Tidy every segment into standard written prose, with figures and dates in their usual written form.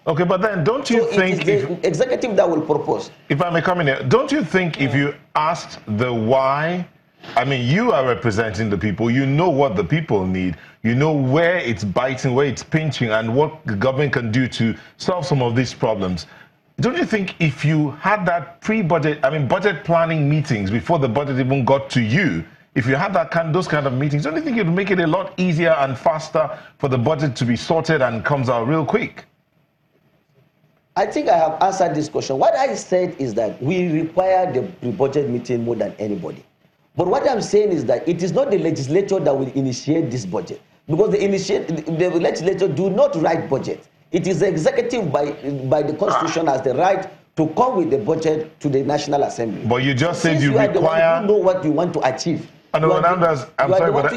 Okay, but then don't you think it is the executive that will propose? If I may come in here, don't you think if you asked the why, I mean, you are representing the people, you know what the people need, you know where it's biting, where it's pinching, and what the government can do to solve some of these problems. Don't you think if you had that pre-budget, I mean, budget planning meetings before the budget even got to you, if you had those kind of meetings, don't you think it would make it a lot easier and faster for the budget to be sorted and comes out real quick? I think I have answered this question. What I said is that we require the pre-budget meeting more than anybody. But what I'm saying is that it is not the legislature that will initiate this budget. Because the legislature do not write budget. It is the executive by the constitution has the right to come with the budget to the National Assembly. But you just said you require... The one who know what you want to achieve. No, Namdas, I'm sorry, but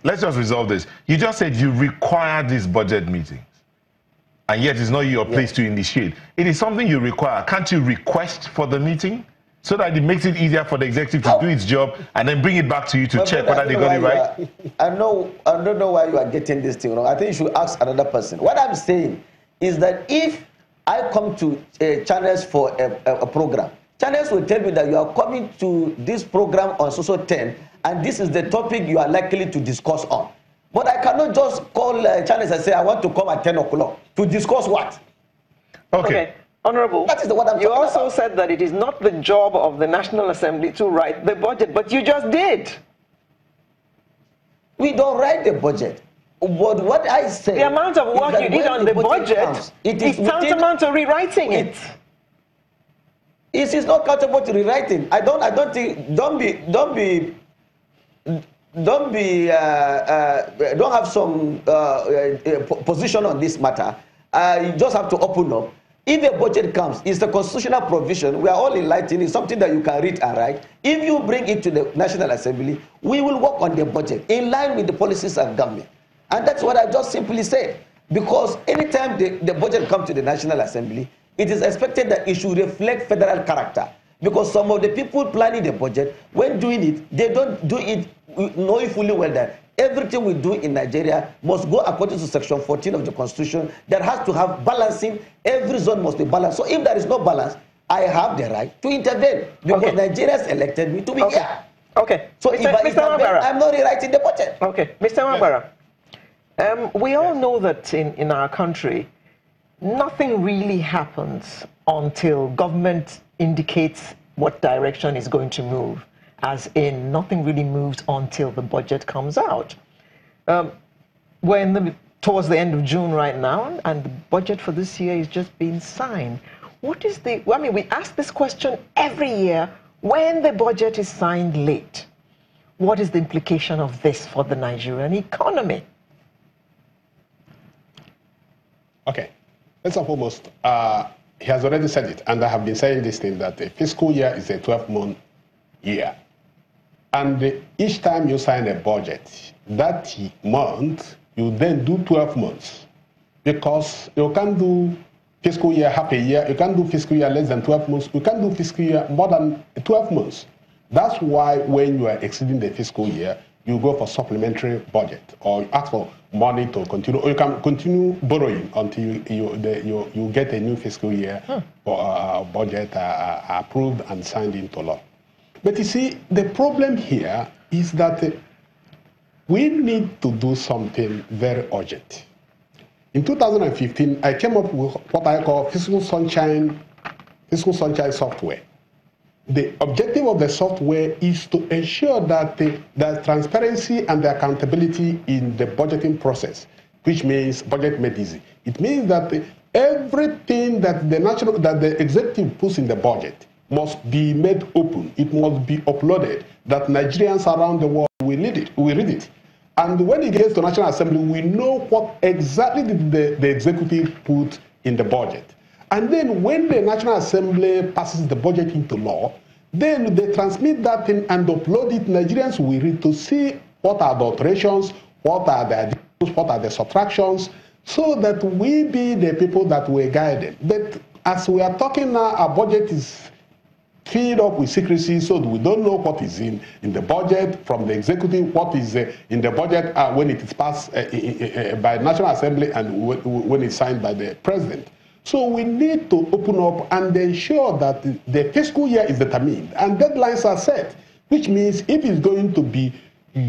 let's just resolve this. You just said you require this budget meeting. And yet it's not your place to initiate. It is something you require. Can't you request for the meeting so that it makes it easier for the executive to do its job and then bring it back to you to check whether they got it right? I don't know why you are getting this thing wrong. I think you should ask another person. What I'm saying is that if I come to channels for a program, channels will tell me that you are coming to this program on so 10, and this is the topic you are likely to discuss on. But I cannot just call channels and say, I want to come at 10 o'clock. To discuss what? Okay. Honorable, that is what I'm you also said that it is not the job of the National Assembly to write the budget, but you just did. We don't write the budget. But what I say... The amount of work you did on the budget is tantamount to rewriting it. It is not accountable to rewriting. I don't think... Don't have some position on this matter. You just have to open up. If a budget comes, it's a constitutional provision. We are all enlightened. It's something that you can read and write. If you bring it to the National Assembly, we will work on the budget in line with the policies of government. And that's what I just simply said. Because anytime the budget comes to the National Assembly, it is expected that it should reflect federal character. Because some of the people planning the budget, when doing it, they don't do it knowing fully well that everything we do in Nigeria must go according to Section 14 of the Constitution that has to have balancing. Every zone must be balanced. So if there is no balance, I have the right to intervene because Nigerians elected me to be here. Okay. So Mr. I'm not rewriting the budget. Okay. Mr. Mambara, we all know that in our country, nothing really happens until government indicates what direction is going to move. As in, nothing really moves until the budget comes out. We're towards the end of June right now, and the budget for this year is just being signed. What is I mean, we ask this question every year when the budget is signed late. What is the implication of this for the Nigerian economy? Okay. First and foremost, he has already said it, and I have been saying this thing, that a fiscal year is a 12-month year. And each time you sign a budget, that month, you then do 12 months. Because you can't do fiscal year half a year, you can't do fiscal year less than 12 months, you can't do fiscal year more than 12 months. That's why when you are exceeding the fiscal year, you go for supplementary budget, or you ask for money to continue, or you can continue borrowing until you get a new fiscal year budget approved and signed into law. But you see, the problem here is that we need to do something very urgent. In 2015, I came up with what I call fiscal sunshine software. The objective of the software is to ensure that the transparency and the accountability in the budgeting process, which means budget made easy. It means that everything that the executive puts in the budget must be made open. It must be uploaded, that Nigerians around the world will read it. And when it gets to National Assembly, we know what exactly did the executive put in the budget. And then when the National Assembly passes the budget into law, then they transmit that thing and upload it. Nigerians will read to see what are the alterations, what are the additions, what are the subtractions, so that we be the people that were guided. But as we are talking now, our budget is filled up with secrecy, so we don't know what is in the budget from the executive, what is in the budget when it is passed by National Assembly and when it's signed by the President. So we need to open up and ensure that the fiscal year is determined and deadlines are set, which means if it's going to be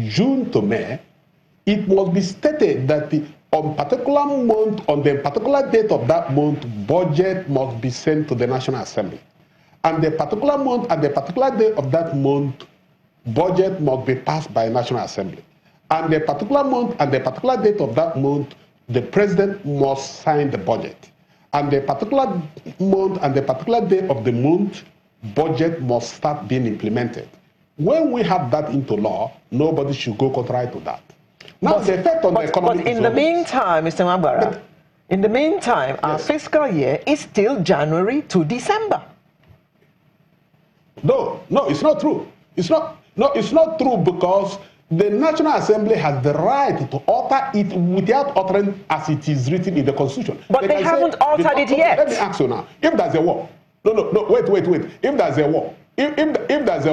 June to May, it must be stated that on particular month, on the particular date of that month, budget must be sent to the National Assembly. And the particular month and the particular day of that month, budget must be passed by National Assembly. And the particular month and the particular date of that month, the President must sign the budget. And the particular month and the particular day of the month, budget must start being implemented. When we have that into law, nobody should go contrary to that. Now, the effect on the economy. But in the meantime, Mr. Mabara, in the meantime, our fiscal year is still January to December. No, it's not true. It's not true because the National Assembly has the right to alter it without altering as it is written in the Constitution. But they haven't altered it yet. Let me ask you now. If there's a war, wait. If there's a war, if there's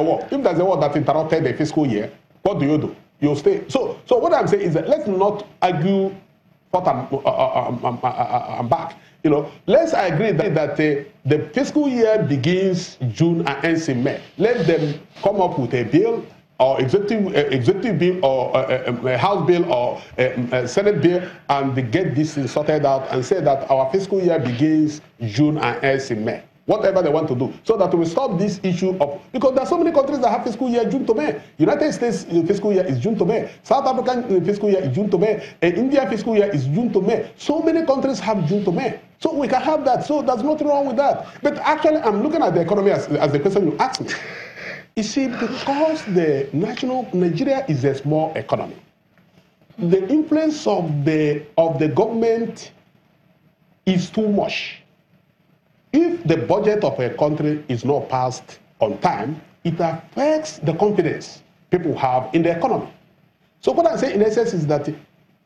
a war that interrupted the fiscal year, what do? You stay. So what I'm saying is that let's not argue forth and back. You know, let's agree that the fiscal year begins June and ends in May. Let them come up with a bill or executive bill or a House bill or a Senate bill and get this sorted out and say that our fiscal year begins June and ends in May. Whatever they want to do, so that we stop this issue of, because there are so many countries that have fiscal year June to May. United States fiscal year is June to May. South African fiscal year is June to May. India fiscal year is June to May. So many countries have June to May. So we can have that. So there's nothing wrong with that. But actually, I'm looking at the economy as the question you asked me. You see, because Nigeria is a small economy, the influence of the government is too much. If the budget of a country is not passed on time, it affects the confidence people have in the economy. So what I'm saying in essence is that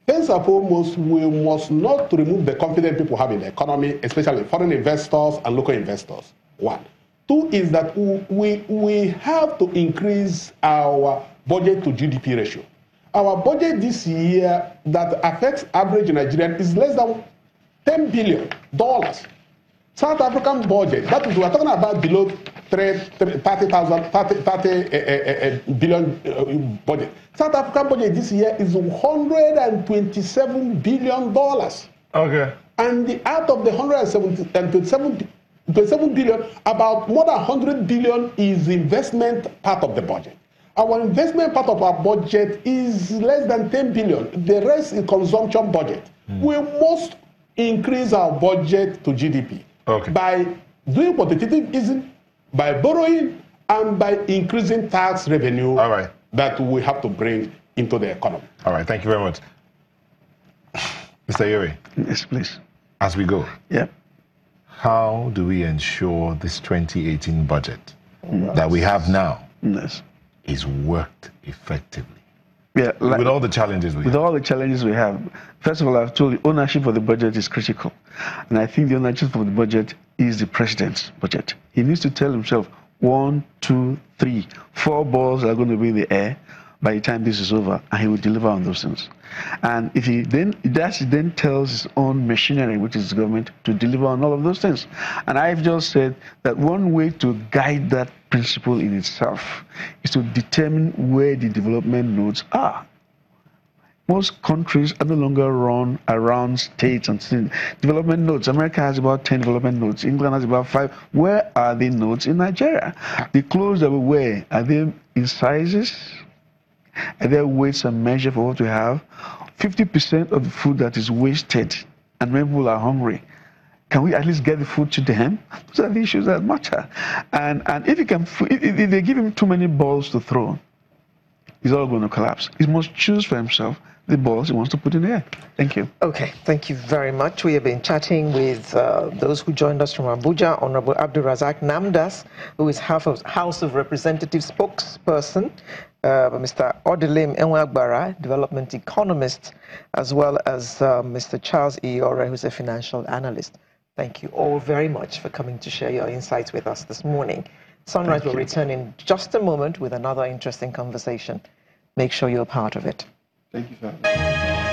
first and foremost, we must not remove the confidence people have in the economy, especially foreign investors and local investors. One. Two is that we have to increase our budget to GDP ratio. Our budget this year that affects average Nigerian is less than $10 billion. South African budget, that is, we're talking about below 30 billion budget. South African budget this year is $127 billion. Okay. And out of the 127 billion, about more than 100 billion is investment part of the budget. Our investment part of our budget is less than 10 billion. The rest is consumption budget. We must increase our budget to GDP. Okay. By doing quantitative easing, by borrowing, and by increasing tax revenue that we have to bring into the economy. All right, thank you very much. Mr. Iyore. Yes, please. As we go, how do we ensure this 2018 budget that we have now is worked effectively? With all the challenges we have. With all the challenges we have. First of all, I've told you, ownership of the budget is critical. And I think the ownership of the budget is the president's budget. He needs to tell himself 1, 2, 3, 4 balls are going to be in the air by the time this is over, and he will deliver on those things. And if he then tells his own machinery, which is the government, to deliver on all of those things. And I've just said that one way to guide that principle in itself is to determine where the development nodes are. Most countries are no longer run around states and cities. Development nodes. America has about 10 development nodes. England has about 5. Where are the nodes in Nigeria? The clothes that we wear, are they in sizes? Are there weights and measure for what we have? 50% of the food that is wasted, and when people are hungry, can we at least get the food to them? Those are the issues that matter. And if they give him too many balls to throw, he's all going to collapse. He must choose for himself the balls he wants to put in the air. Thank you. Okay, thank you very much. We have been chatting with those who joined us from Abuja, Honorable Abdulrazak Namdas, who is House of Representatives spokesperson, Mr. Odilim Enwagbara, development economist, as well as Mr. Charles Iyore, who's a financial analyst. Thank you all very much for coming to share your insights with us this morning. Sunrise will return in just a moment with another interesting conversation. Make sure you're part of it. Thank you, sir.